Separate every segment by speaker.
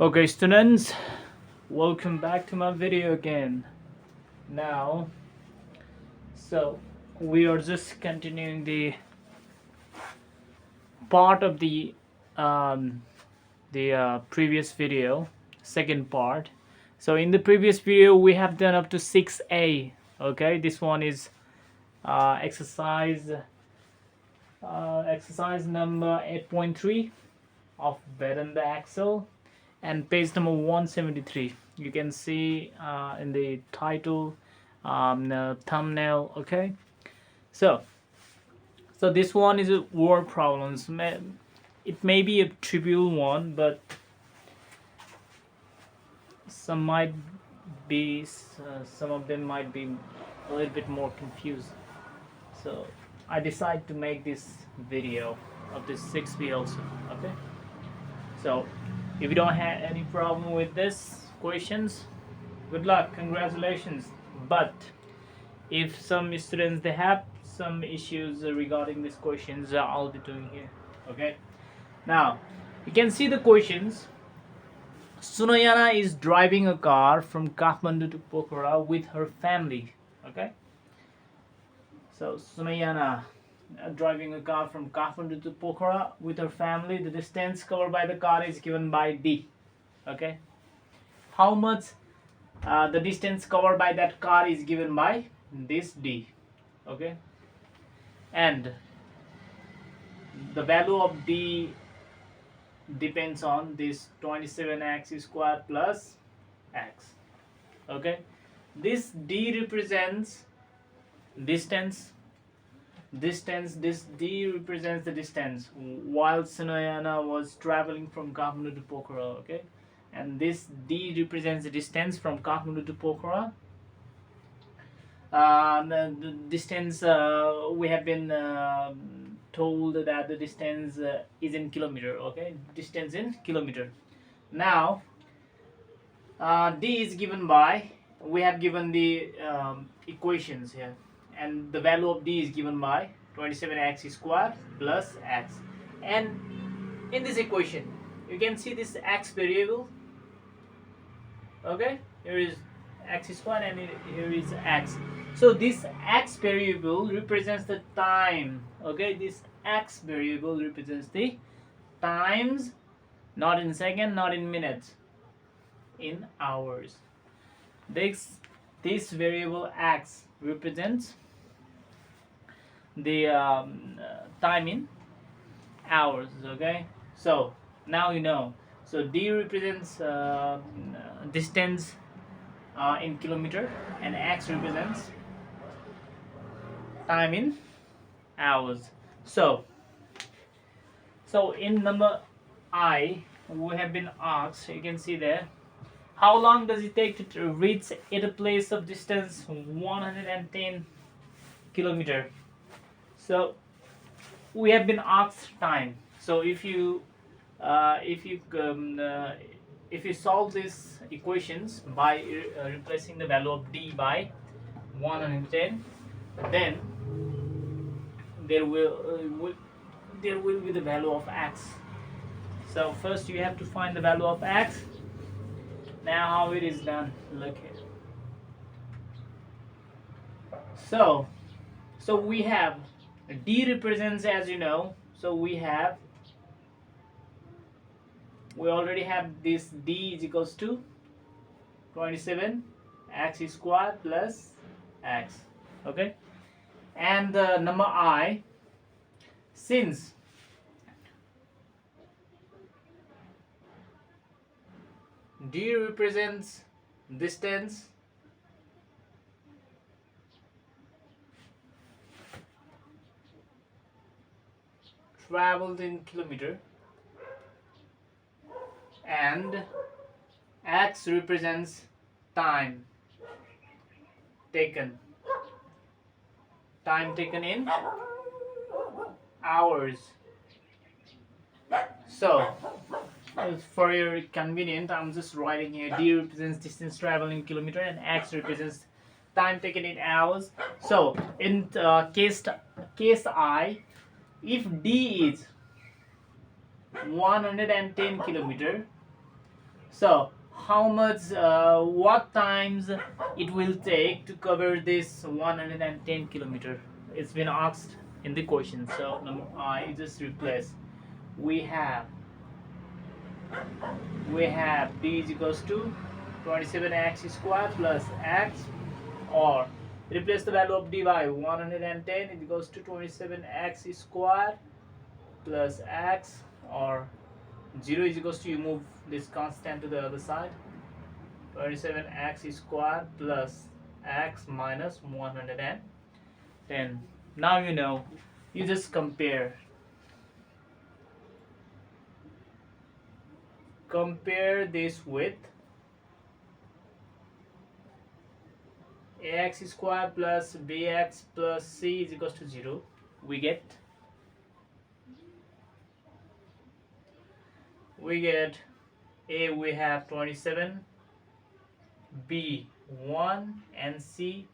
Speaker 1: Okay, students, welcome back to my video again. Now, so we are just continuing the part of um, the previous video, second part. So in the previous video, we have done up to 6A. Okay, this one is exercise number 8.3 of VEDANTA Excel, and page number 173. You can see in the title, the thumbnail. Okay, so this one is a word problems. It may be a trivial one, but some of them might be a little bit more confused. So I decided to make this video of this 6B also. Okay, so if you don't have any problem with this questions, good luck, congratulations. But if some students they have some issues regarding these questions, I'll be doing here. Okay, now you can see the questions. Sunayana is driving a car from Kathmandu to Pokhara with her family. Okay, so Sunayana driving a car from Kathmandu to Pokhara with her family. The distance covered by the car is given by D. Okay, how much the distance covered by that car is given by this D. Okay, and the value of D depends on this 27x squared plus x. Okay, this D represents distance. This D represents the distance while Sunayana was traveling from Kathmandu to Pokhara. Okay, and this D represents the distance from Kathmandu to Pokhara. The distance we have been told that the distance is in kilometer. Okay, distance in kilometer. Now D is given by, we have given the equations here, and the value of D is given by 27x squared plus x. And in this equation you can see this x variable. Okay, here is x squared and here is x. So this x variable represents the time. Okay, this x variable represents the times, not in second, not in minutes, in hours. This variable x represents the time in hours. Okay, so now you know. So D represents distance in kilometer, and x represents time in hours. So in number I, we have been asked, you can see there, how long does it take to reach at a place of distance 110 kilometer. So we have been asked time. So if you solve these equations by replacing the value of D by 110, then there will be the value of x. So first you have to find the value of x. Now how it is done, look here. So we have D represents, as you know, so we already have this D is equals to 27 x squared plus x. Okay, and the number I, since D represents distance, traveled in kilometer, and x represents time taken in hours. So for your convenience, I'm just writing here D represents distance traveled in kilometer and x represents time taken in hours. So in case I, if D is 110 kilometer, So how much what times it will take to cover this 110 kilometer? It's been asked in the question. So number I, you just replace. We have d is equals to 27x squared plus x, or replace the value of d by 110 is equals to 27x squared plus x, or 0 is equals to, you move this constant to the other side, 27x squared plus x minus 110. Now you know, you just compare this with ax squared plus bx plus c is equals to 0. We get a, we have 27, b 1, and c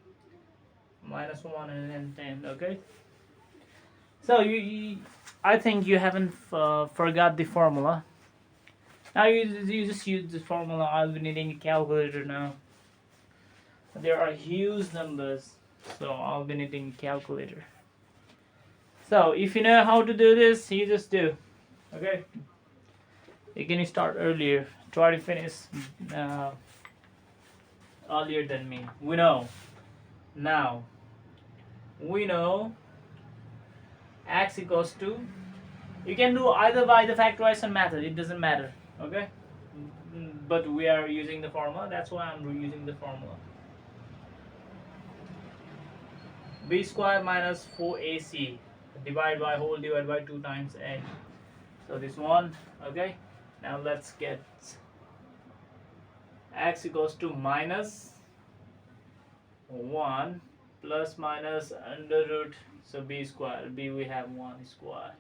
Speaker 1: minus 110. Okay, so I think you haven't forgot the formula. Now you just use the formula. I'll be needing a calculator now. There are huge numbers, so I'll be needing a calculator. So if you know how to do this, you just do. Okay, you can start earlier. Try to finish earlier than me. We know now. We know x equals to, you can do either by the factorization method, it doesn't matter. Okay, but we are using the formula, that's why I'm reusing the formula. B square minus 4ac divided by 2 times a. So this one. Okay, now let's get x equals to minus 1 plus minus under root, so b square, b we have 1 square,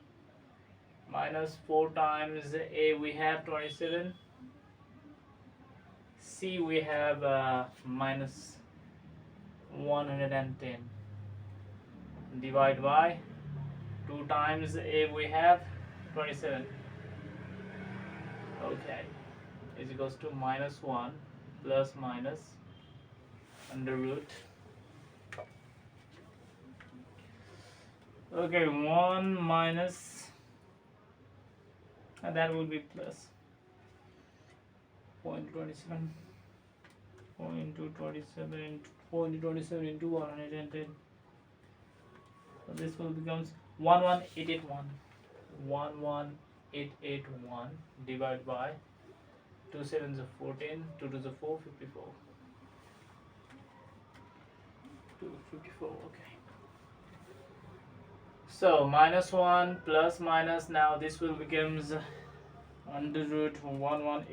Speaker 1: minus 4 times a, we have 27, c we have minus 110, divide by 2 times a, we have 27. Okay, is equals to minus 1 plus minus under root. Okay, 1 minus, and that will be plus 0.27 into 110. So this will becomes 11881 divided by 2 sevens are 14, 2 to the 4, 54. 254. Okay. So minus 1 plus minus, now this will becomes under root 101,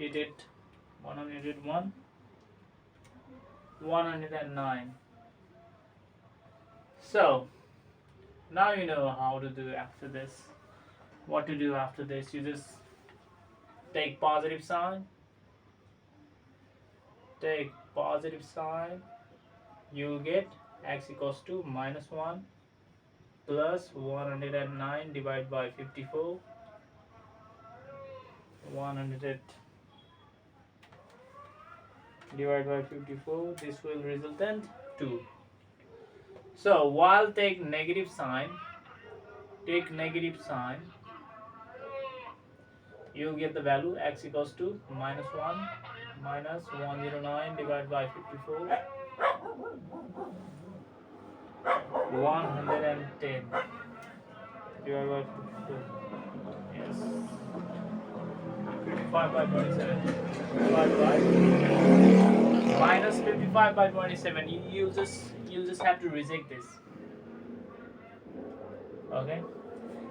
Speaker 1: 109. So now you know how to do after this. What to do after this? You just take positive sign. Take positive sign. You'll get x equals to minus 1 plus 109 divided by 54. 100 divided by 54. This will resultant 2. So while take negative sign, you'll get the value x equals to minus 1 minus 109 divided by 54. 110 divided by 52. Yes. 55 by 27 divided by minus 55 by 27. You'll just have to reject this. Okay.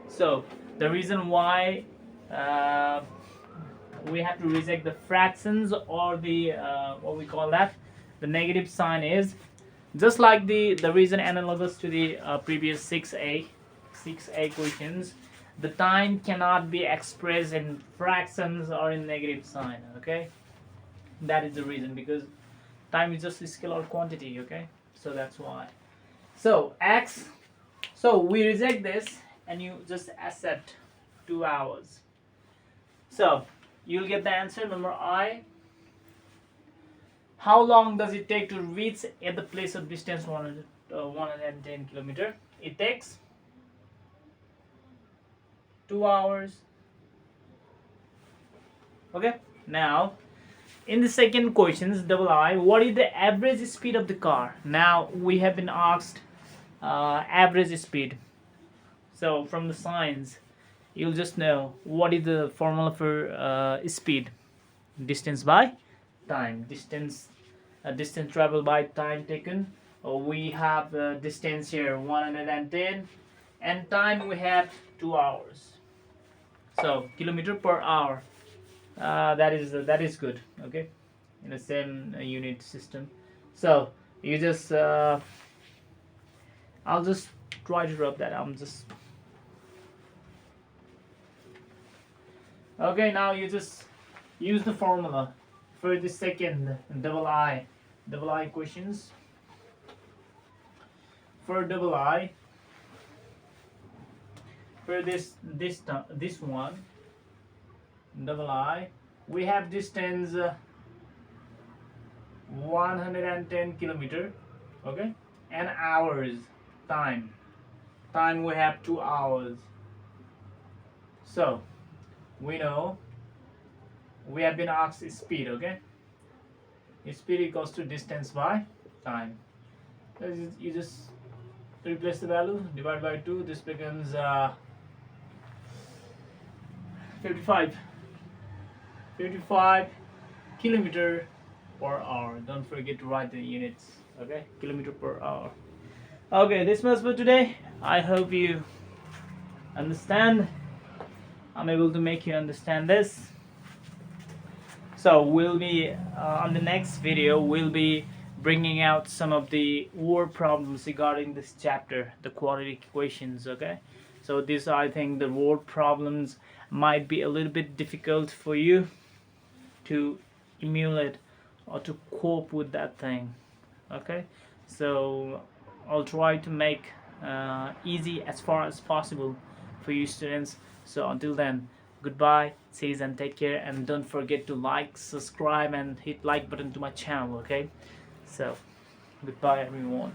Speaker 1: So the reason why we have to reject the fractions or the what we call that, the negative sign, is just like the reason analogous to the previous 6a questions. The time cannot be expressed in fractions or in negative sign. Okay, that is the reason, because time is just a scalar quantity. Okay, so that's why. So x, so we reject this and you just accept 2 hours. So you'll get the answer number I, how long does it take to reach at the place of distance 110 kilometer? It takes 2 hours. Okay, now in the second questions, double I, what is the average speed of the car? Now we have been asked average speed. So from the signs, you'll just know what is the formula for speed. Distance by time. Distance traveled by time taken. We have distance here 110, and time we have 2 hours. So kilometer per hour. That is good. Okay, in the same unit system. So you just I'll just try to rub that. I'm just okay. Now you just use the formula for the second double I questions. For double I, for this one double I, we have distance 110 kilometer. Okay, and hours, time we have 2 hours. So we know we have been asked speed. Okay, speed equals to distance by time. You just replace the value, divide by 2, this becomes 55 kilometer per hour. Don't forget to write the units. Okay, kilometer per hour. Okay, this much for today. I hope you understand. I'm able to make you understand this. So we'll be on the next video, we'll be bringing out some of the word problems regarding this chapter, the quadratic equations. Okay, so this, I think the word problems might be a little bit difficult for you to emulate or to cope with that thing. Okay, so I'll try to make easy as far as possible for you students. So until then, goodbye, see you and take care, and don't forget to like, subscribe and hit like button to my channel. Okay, so goodbye everyone.